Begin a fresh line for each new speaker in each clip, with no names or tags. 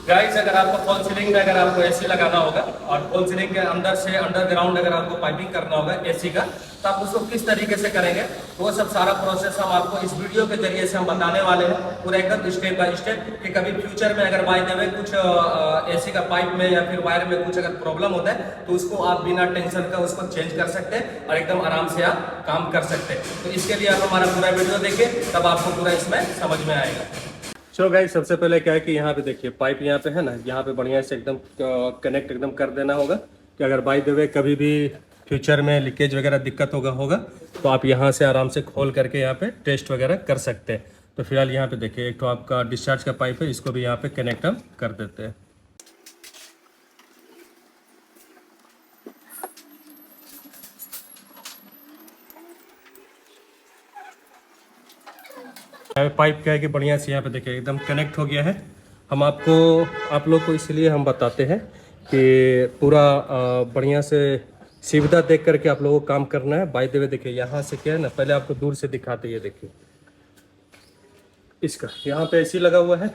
Guys, अगर आपको fall ceiling में अगर आपको एसी लगाना होगा और फॉल सीलिंग के अंदर से अंडरग्राउंड अगर आपको पाइपिंग करना होगा एसी का, तो आप उसको किस तरीके से करेंगे वो सब सारा प्रोसेस हम आपको इस वीडियो के जरिए से हम बताने वाले हैं, पूरा एकदम स्टेप बाय स्टेप। कि कभी फ्यूचर में अगर बाय द वे कुछ एसी का पाइप में या फिर वायर में कुछ अगर प्रॉब्लम होता है तो उसको आप बिना टेंशन का उसको चेंज कर सकते हैं और एकदम आराम से आप काम कर सकते हैं। तो इसके लिए आप हमारा पूरा वीडियो देखिए, तब आपको पूरा इसमें समझ में आएगा। चलो गाइस, सबसे पहले क्या है कि यहाँ पे देखिए पाइप यहाँ पे है ना, यहाँ पे बढ़िया से एकदम कनेक्ट एकदम कर देना होगा कि अगर बाय द वे कभी भी फ्यूचर में लीकेज वगैरह दिक्कत होगा तो आप यहाँ से आराम से खोल करके यहाँ पे टेस्ट वगैरह कर सकते हैं। तो फिलहाल यहाँ पे देखिए एक तो आपका डिस्चार्ज का पाइप है, इसको भी यहाँ पे कनेक्ट हम कर देते हैं। पाइप क्या है कि बढ़िया से यहाँ पे देखिए एकदम कनेक्ट हो गया है। हम आप लोग को इसलिए हम बताते हैं कि पूरा बढ़िया से सुविधा देख करके आप लोगों को काम करना है। बाय द वे देखिए यहाँ से क्या है ना, पहले आपको दूर से दिखाते हैं। देखिए इसका यहाँ पे एसी लगा हुआ है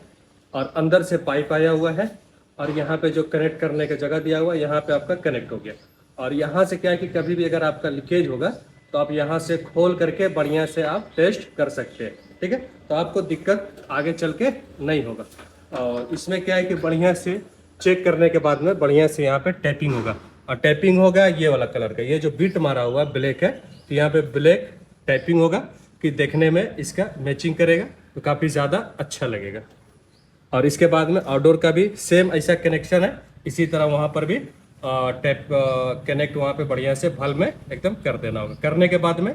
और अंदर से पाइप आया हुआ है और यहाँ पे जो कनेक्ट करने का जगह दिया हुआ है यहाँ पे आपका कनेक्ट हो गया। और यहाँ से क्या है कि कभी भी अगर आपका लीकेज होगा तो आप यहाँ से खोल करके बढ़िया से आप टेस्ट कर सकते हैं। ठीक है, तो आपको दिक्कत आगे चल के नहीं होगा। और इसमें क्या है कि बढ़िया से चेक करने के बाद में बढ़िया से यहाँ पे टैपिंग होगा। और टैपिंग होगा ये वाला कलर का, ये जो बीट मारा हुआ ब्लैक है तो यहाँ पे ब्लैक टैपिंग होगा कि देखने में इसका मैचिंग करेगा तो काफ़ी ज़्यादा अच्छा लगेगा। और इसके बाद में आउटडोर का भी सेम ऐसा कनेक्शन है, इसी तरह वहाँ पर भी टैप कनेक्ट वहाँ पे बढ़िया से भल में एकदम कर देना होगा। करने के बाद में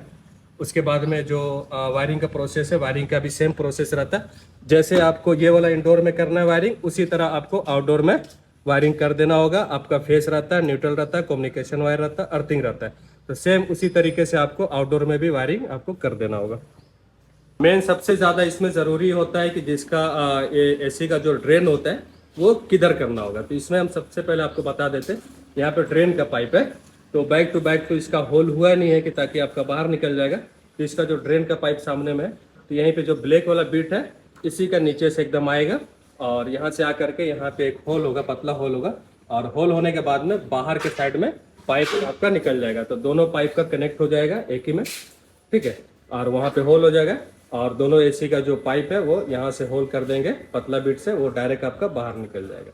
उसके बाद में जो वायरिंग का प्रोसेस है, वायरिंग का भी सेम प्रोसेस रहता है। जैसे आपको ये वाला इंडोर में करना है वायरिंग, उसी तरह आपको आउटडोर में वायरिंग कर देना होगा। आपका फेस रहता है, न्यूट्रल रहता है, कम्युनिकेशन वायर रहता है, अर्थिंग रहता है। तो सेम उसी तरीके से आपको आउटडोर में भी वायरिंग आपको कर देना होगा। मेन सबसे ज़्यादा इसमें ज़रूरी होता है कि जिसका ये एसी का जो ड्रेन होता है वो किधर करना होगा। तो इसमें हम सबसे पहले आपको बता देते हैं, यहाँ पे ड्रेन का पाइप है तो बैक टू बैक तो इसका होल हुआ नहीं है कि ताकि आपका बाहर निकल जाएगा। तो इसका जो ड्रेन का पाइप सामने में है तो यहीं पे जो ब्लैक वाला बीट है इसी का नीचे से एकदम आएगा और यहाँ से आकर के यहाँ पे एक होल होगा, पतला होल होगा। और होल होने के बाद में बाहर के साइड में पाइप आपका निकल जाएगा। तो दोनों पाइप का कनेक्ट हो जाएगा एक ही में। ठीक है, और वहाँ पे होल हो जाएगा और दोनों एसी का जो पाइप है वो यहाँ से होल कर देंगे पतला बीट से, वो डायरेक्ट आपका बाहर निकल जाएगा।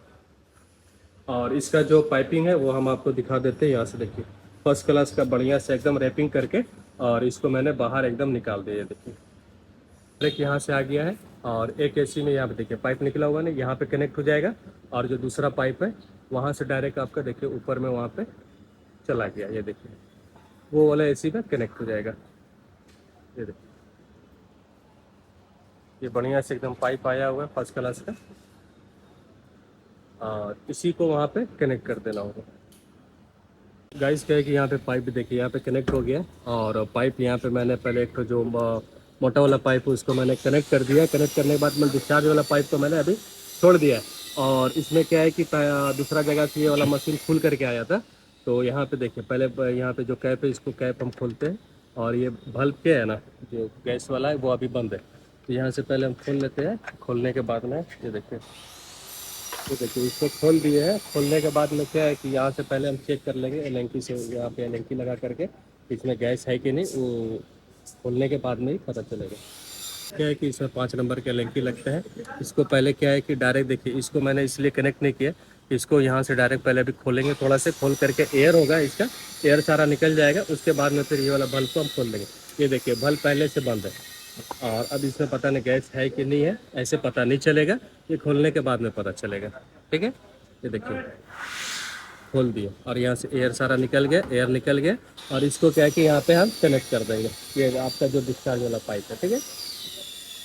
और इसका जो पाइपिंग है वो हम आपको दिखा देते हैं। यहाँ से देखिए फर्स्ट क्लास का बढ़िया से एकदम रैपिंग करके और इसको मैंने बाहर एकदम निकाल दिया। देखिए एक यहाँ से आ गया है और एक एसी में यहाँ पे देखिए पाइप निकला हुआ नहीं, यहाँ पे कनेक्ट हो जाएगा। और जो दूसरा पाइप है वहाँ से डायरेक्ट आपका देखिए ऊपर में वहाँ पे चला गया। ये देखिए वो वाला एसी में कनेक्ट हो जाएगा। ये देखिए ये बढ़िया से एकदम पाइप आया हुआ है फर्स्ट क्लास का और इसी को वहाँ पे कनेक्ट कर देना होगा। गाइस क्या है कि यहाँ पे पाइप भी देखिए यहाँ पे कनेक्ट हो गया और पाइप यहाँ पे मैंने पहले एक तो जो मोटा वाला पाइप है उसको मैंने कनेक्ट कर दिया। कनेक्ट करने के बाद मैं डिस्चार्ज वाला पाइप को मैंने अभी छोड़ दिया है। और इसमें क्या है कि दूसरा जगह से ये वाला मशीन खुल करके आया था। तो यहाँ पे देखिए पहले यहाँ पे जो कैप है इसको कैप हम खोलते हैं और ये बल्ब क्या है ना जो गैस वाला है वो अभी बंद है। तो यहाँ से पहले हम खोल लेते हैं। खोलने के बाद में ये देखिए इसको खोल दिए हैं। खोलने के बाद में क्या है कि यहाँ से पहले हम चेक कर लेंगे एलेंकी से, यहाँ पे एलेंकी लगा करके इसमें गैस है कि नहीं वो खोलने के बाद में ही पता चलेगा। क्या है कि इसमें 5 नंबर के एलेंकी लगते हैं। इसको पहले क्या है कि डायरेक्ट देखिए इसको मैंने इसलिए कनेक्ट नहीं किया, इसको यहाँ से डायरेक्ट पहले अभी खोलेंगे, थोड़ा से खोल करके एयर होगा इसका, एयर सारा निकल जाएगा। उसके बाद में फिर ये वाला बल्ब को हम खोल देंगे। ये देखिए बल्ब पहले से बंद है और अब इसमें पता नहीं गैस है कि नहीं है, ऐसे पता नहीं चलेगा, ये खोलने के बाद में पता चलेगा। ठीक है, ये देखिए खोल दिए और यहाँ से एयर सारा निकल गया, एयर निकल गया। और इसको क्या है कि यहाँ पे हम कनेक्ट कर देंगे। ये आपका जो डिस्चार्ज वाला पाइप है, ठीक है,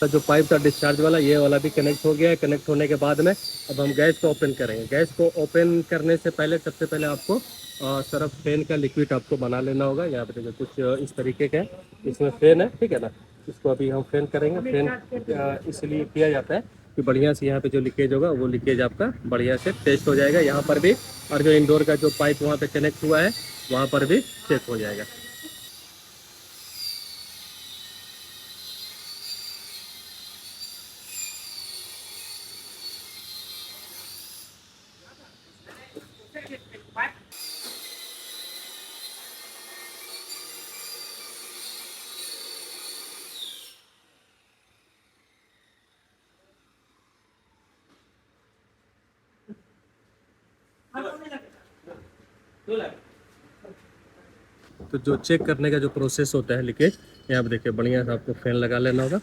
तो जो पाइप था डिस्चार्ज वाला ये वाला भी कनेक्ट हो गया है। कनेक्ट होने के बाद में अब हम गैस को ओपन करेंगे। गैस को ओपन करने से पहले सबसे पहले आपको सरफ फैन का लिक्विड आपको बना लेना होगा। यहाँ पे देखिए कुछ इस तरीके का है, इसमें फैन है, ठीक है ना। इसको अभी हम फैन करेंगे। फैन इसलिए किया जाता है कि बढ़िया से यहाँ पे जो लीकेज होगा वो लीकेज आपका बढ़िया से टेस्ट हो जाएगा यहाँ पर भी। और जो इंडोर का जो पाइप वहाँ पे कनेक्ट हुआ है वहाँ पर भी चेक हो जाएगा। तो जो चेक करने का जो प्रोसेस होता है लीकेज, यहाँ पे देखिए बढ़िया से आपको फैन लगा लेना होगा।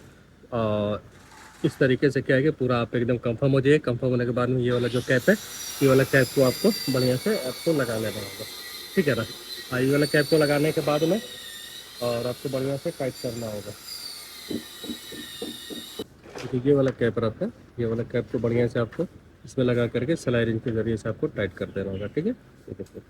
और इस तरीके से क्या है कि पूरा आप एकदम कंफर्म हो जाइए। कंफर्म होने के बाद में ये वाला जो कैप है, ये वाला कैप को आपको बढ़िया से आपको लगा लेना होगा, ठीक है ना। ये वाला कैप को लगाने के बाद में और आपको बढ़िया से टाइट करना होगा। देखिए ये वाला कैप रहता है, ये वाला कैप को बढ़िया से आपको इसमें लगा करके स्लाइडिंग के जरिए से आपको टाइट कर देना होगा, ठीक है। ये देखिए